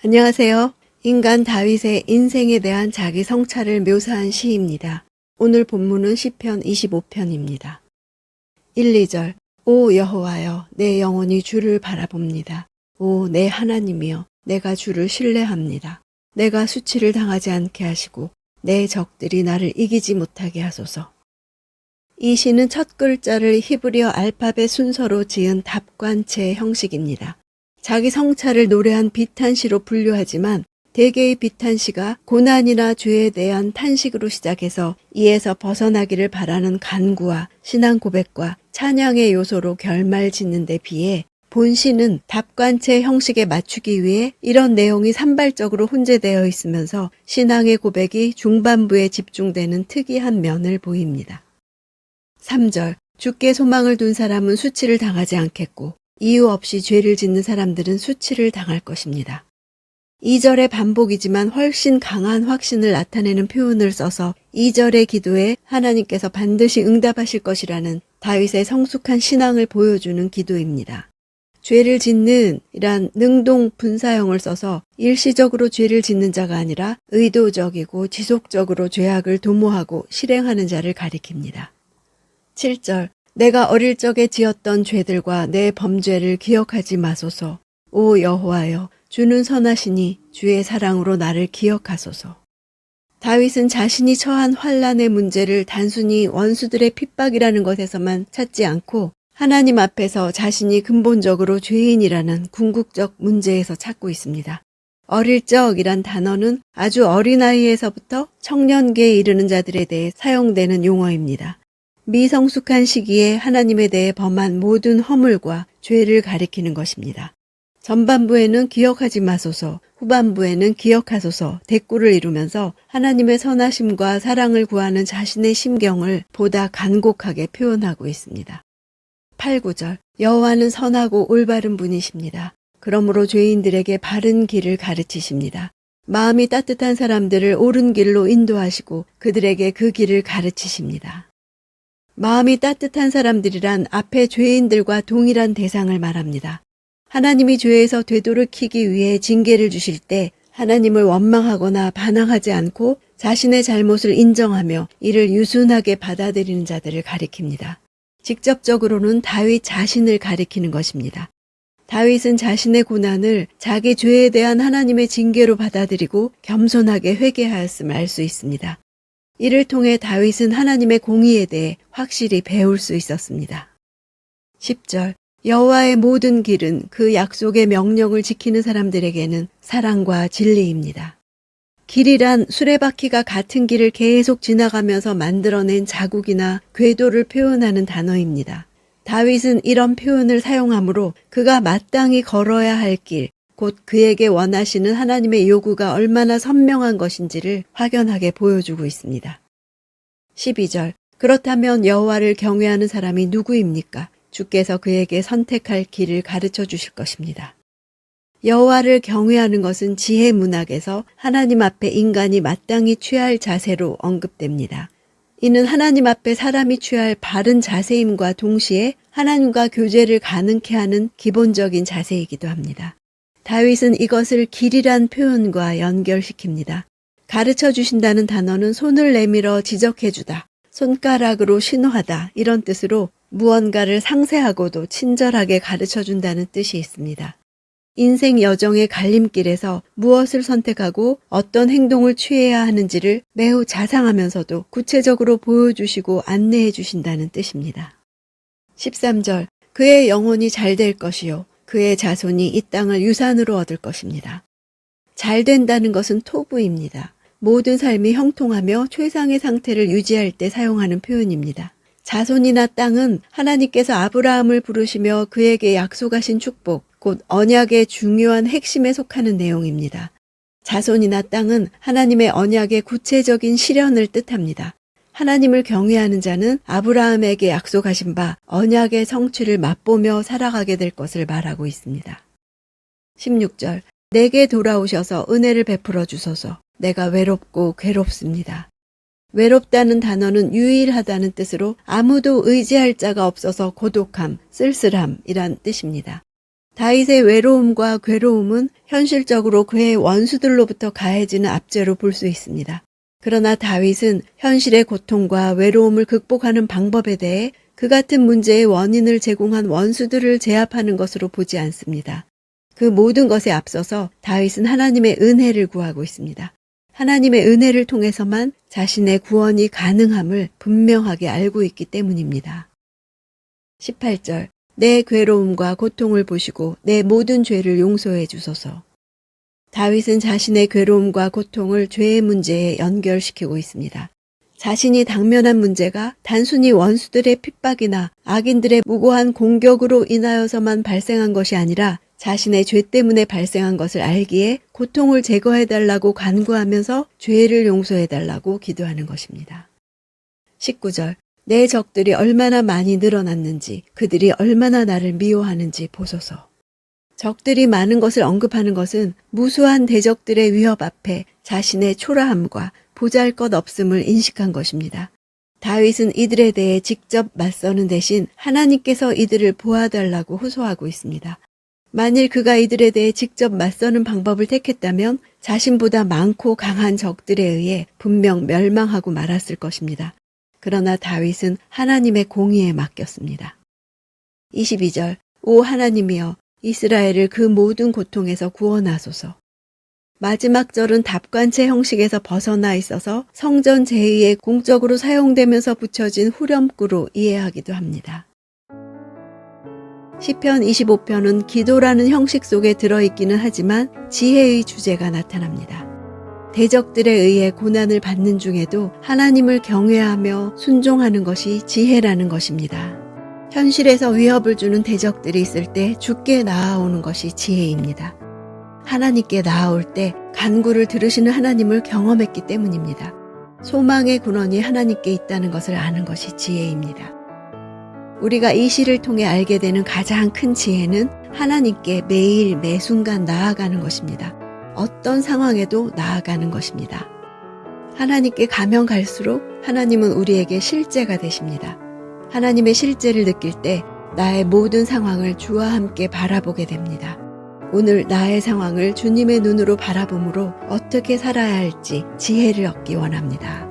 안녕하세요. 인간 다윗의 인생에 대한 자기 성찰을 묘사한 시입니다. 오늘 본문은 시편 25편입니다. 1, 2절 오 여호와여 내 영혼이 주를 바라봅니다. 오 내 하나님이여 내가 주를 신뢰합니다. 내가 수치를 당하지 않게 하시고 내 적들이 나를 이기지 못하게 하소서. 이 시는 첫 글자를 히브리어 알파벳 순서로 지은 답관체 형식입니다. 자기 성찰을 노래한 비탄시로 분류하지만 대개의 비탄시가 고난이나 죄에 대한 탄식으로 시작해서 이에서 벗어나기를 바라는 간구와 신앙 고백과 찬양의 요소로 결말짓는 데 비해 본시는 답관체 형식에 맞추기 위해 이런 내용이 산발적으로 혼재되어 있으면서 신앙의 고백이 중반부에 집중되는 특이한 면을 보입니다. 3절 주께 소망을 둔 사람은 수치를 당하지 않겠고 이유 없이 죄를 짓는 사람들은 수치를 당할 것입니다. 2절의 반복이지만 훨씬 강한 확신을 나타내는 표현을 써서 2절의 기도에 하나님께서 반드시 응답하실 것이라는 다윗의 성숙한 신앙을 보여주는 기도입니다. 죄를 짓는 이란 능동 분사형을 써서 일시적으로 죄를 짓는 자가 아니라 의도적이고 지속적으로 죄악을 도모하고 실행하는 자를 가리킵니다. 7절 내가 어릴 적에 지었던 죄들과 내 범죄를 기억하지 마소서. 오 여호와여 주는 선하시니 주의 사랑으로 나를 기억하소서. 다윗은 자신이 처한 환난의 문제를 단순히 원수들의 핍박이라는 것에서만 찾지 않고 하나님 앞에서 자신이 근본적으로 죄인이라는 궁극적 문제에서 찾고 있습니다. 어릴 적이란 단어는 아주 어린아이에서부터 청년기에 이르는 자들에 대해 사용되는 용어입니다. 미성숙한 시기에 하나님에 대해 범한 모든 허물과 죄를 가리키는 것입니다. 전반부에는 기억하지 마소서, 후반부에는 기억하소서 대꾸를 이루면서 하나님의 선하심과 사랑을 구하는 자신의 심경을 보다 간곡하게 표현하고 있습니다. 8, 9절 여호와는 선하고 올바른 분이십니다. 그러므로 죄인들에게 바른 길을 가르치십니다. 마음이 따뜻한 사람들을 옳은 길로 인도하시고 그들에게 그 길을 가르치십니다. 마음이 따뜻한 사람들이란 앞에 죄인들과 동일한 대상을 말합니다. 하나님이 죄에서 되돌이키기 위해 징계를 주실 때 하나님을 원망하거나 반항하지 않고 자신의 잘못을 인정하며 이를 유순하게 받아들이는 자들을 가리킵니다. 직접적으로는 다윗 자신을 가리키는 것입니다. 다윗은 자신의 고난을 자기 죄에 대한 하나님의 징계로 받아들이고 겸손하게 회개하였음을 알 수 있습니다. 이를 통해 다윗은 하나님의 공의에 대해 확실히 배울 수 있었습니다. 10절 여호와의 모든 길은 그 약속의 명령을 지키는 사람들에게는 사랑과 진리입니다. 길이란 수레바퀴가 같은 길을 계속 지나가면서 만들어낸 자국이나 궤도를 표현하는 단어입니다. 다윗은 이런 표현을 사용하므로 그가 마땅히 걸어야 할 길, 곧 그에게 원하시는 하나님의 요구가 얼마나 선명한 것인지를 확연하게 보여주고 있습니다. 12절 그렇다면 여호와를 경외하는 사람이 누구입니까? 주께서 그에게 선택할 길을 가르쳐 주실 것입니다. 여호와를 경외하는 것은 지혜 문학에서 하나님 앞에 인간이 마땅히 취할 자세로 언급됩니다. 이는 하나님 앞에 사람이 취할 바른 자세임과 동시에 하나님과 교제를 가능케 하는 기본적인 자세이기도 합니다. 다윗은 이것을 길이란 표현과 연결시킵니다. 가르쳐 주신다는 단어는 손을 내밀어 지적해주다, 손가락으로 신호하다 이런 뜻으로 무언가를 상세하고도 친절하게 가르쳐 준다는 뜻이 있습니다. 인생 여정의 갈림길에서 무엇을 선택하고 어떤 행동을 취해야 하는지를 매우 자상하면서도 구체적으로 보여주시고 안내해 주신다는 뜻입니다. 13절 그의 영혼이 잘 될 것이요 그의 자손이 이 땅을 유산으로 얻을 것입니다. 잘 된다는 것은 토부입니다. 모든 삶이 형통하며 최상의 상태를 유지할 때 사용하는 표현입니다. 자손이나 땅은 하나님께서 아브라함을 부르시며 그에게 약속하신 축복, 곧 언약의 중요한 핵심에 속하는 내용입니다. 자손이나 땅은 하나님의 언약의 구체적인 실현을 뜻합니다. 하나님을 경외하는 자는 아브라함에게 약속하신 바 언약의 성취를 맛보며 살아가게 될 것을 말하고 있습니다. 16절 내게 돌아오셔서 은혜를 베풀어 주소서. 내가 외롭고 괴롭습니다. 외롭다는 단어는 유일하다는 뜻으로 아무도 의지할 자가 없어서 고독함, 쓸쓸함이란 뜻입니다. 다윗의 외로움과 괴로움은 현실적으로 그의 원수들로부터 가해지는 압제로 볼 수 있습니다. 그러나 다윗은 현실의 고통과 외로움을 극복하는 방법에 대해 그 같은 문제의 원인을 제공한 원수들을 제압하는 것으로 보지 않습니다. 그 모든 것에 앞서서 다윗은 하나님의 은혜를 구하고 있습니다. 하나님의 은혜를 통해서만 자신의 구원이 가능함을 분명하게 알고 있기 때문입니다. 18절 내 괴로움과 고통을 보시고 내 모든 죄를 용서해 주소서. 다윗은 자신의 괴로움과 고통을 죄의 문제에 연결시키고 있습니다. 자신이 당면한 문제가 단순히 원수들의 핍박이나 악인들의 무고한 공격으로 인하여서만 발생한 것이 아니라 자신의 죄 때문에 발생한 것을 알기에 고통을 제거해달라고 간구하면서 죄를 용서해달라고 기도하는 것입니다. 19절 내 적들이 얼마나 많이 늘어났는지 그들이 얼마나 나를 미워하는지 보소서. 적들이 많은 것을 언급하는 것은 무수한 대적들의 위협 앞에 자신의 초라함과 보잘것없음을 인식한 것입니다. 다윗은 이들에 대해 직접 맞서는 대신 하나님께서 이들을 보아달라고 호소하고 있습니다. 만일 그가 이들에 대해 직접 맞서는 방법을 택했다면 자신보다 많고 강한 적들에 의해 분명 멸망하고 말았을 것입니다. 그러나 다윗은 하나님의 공의에 맡겼습니다. 22절 오 하나님이여 이스라엘을 그 모든 고통에서 구원하소서. 마지막 절은 답관체 형식에서 벗어나 있어서 성전 제의에 공적으로 사용되면서 붙여진 후렴구로 이해하기도 합니다. 시편 25편은 기도라는 형식 속에 들어있기는 하지만 지혜의 주제가 나타납니다. 대적들에 의해 고난을 받는 중에도 하나님을 경외하며 순종하는 것이 지혜라는 것입니다. 현실에서 위협을 주는 대적들이 있을 때 주께 나아오는 것이 지혜입니다. 하나님께 나아올 때 간구를 들으시는 하나님을 경험했기 때문입니다. 소망의 근원이 하나님께 있다는 것을 아는 것이 지혜입니다. 우리가 이 시를 통해 알게 되는 가장 큰 지혜는 하나님께 매일 매 순간 나아가는 것입니다. 어떤 상황에도 나아가는 것입니다. 하나님께 가면 갈수록 하나님은 우리에게 실제가 되십니다. 하나님의 실제를 느낄 때 나의 모든 상황을 주와 함께 바라보게 됩니다. 오늘 나의 상황을 주님의 눈으로 바라봄으로 어떻게 살아야 할지 지혜를 얻기 원합니다.